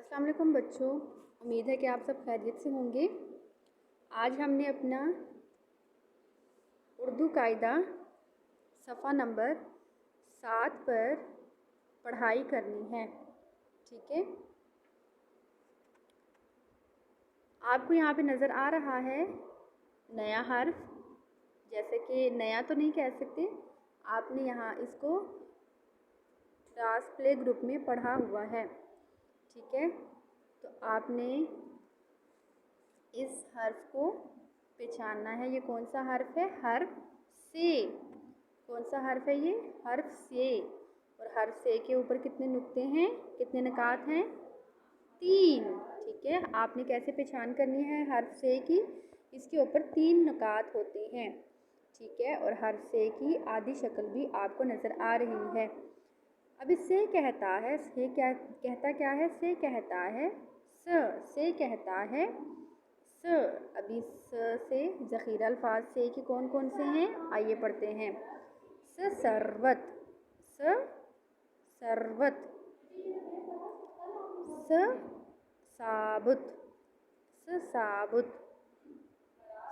अस्सलाम वालेकुम बच्चों। उम्मीद है कि आप सब खैरियत से होंगे। आज हमने अपना उर्दू कायदा सफ़ा नंबर 7 पर पढ़ाई करनी है। ठीक है, आपको यहाँ पे नज़र आ रहा है नया हर्फ। जैसे कि नया तो नहीं कह सकते, आपने यहाँ इसको क्लास प्ले ग्रुप में पढ़ा हुआ है। ठीक है, तो आपने इस हर्फ को पहचानना है। ये कौन सा हर्फ है? हर्फ से। कौन सा हर्फ है ये? हर्फ से। और हर्फ से के ऊपर कितने नुक्ते हैं, कितने निकात हैं? 3। ठीक है, आपने कैसे पहचान करनी है हर्फ से की? इसके ऊपर 3 निकात होते हैं। ठीक है, और हर्फ से की आधी शक्ल भी आपको नज़र आ रही है। अब इससे कहता है, से क्या कहता, क्या है? से कहता है से कहता है स। अभी स से ज़ख़ीरा अल्फाज से के कौन कौन से हैं, आइए पढ़ते हैं। स सरवत, स सरवत, स साबुत, स साबुत,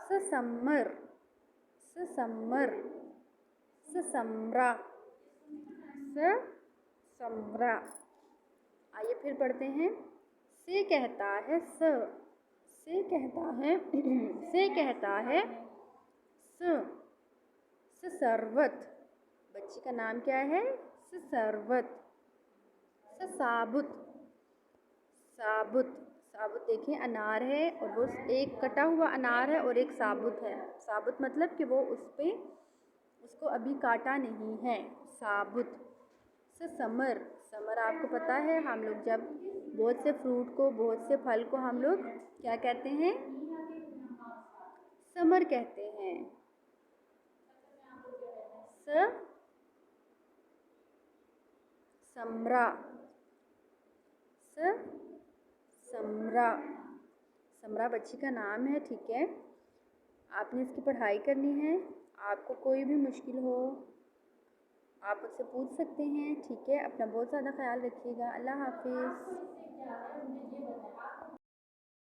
स सम्मर, स सम्मर, स सम्रा, स सम्रा। आइए फिर पढ़ते हैं। से कहता है से कहता है से कहता है स सरवत। बच्ची का नाम क्या है? स सरवत। स साबुत, साबुत, साबुत देखिए अनार है और वो एक कटा हुआ अनार है और एक साबुत है। साबुत मतलब कि वो उसको अभी काटा नहीं है, साबुत। स समर, समर आपको पता है, हम लोग जब बहुत से फ्रूट को, बहुत से फल को हम लोग क्या कहते हैं? समर कहते हैं। स सम्रा, स सम्रा, समरा बच्ची का नाम है। ठीक है, आपने इसकी पढ़ाई करनी है। आपको कोई भी मुश्किल हो आप मुझसे पूछ सकते हैं। ठीक है, अपना बहुत ज़्यादा ख्याल रखिएगा। अल्लाह हाफिज़।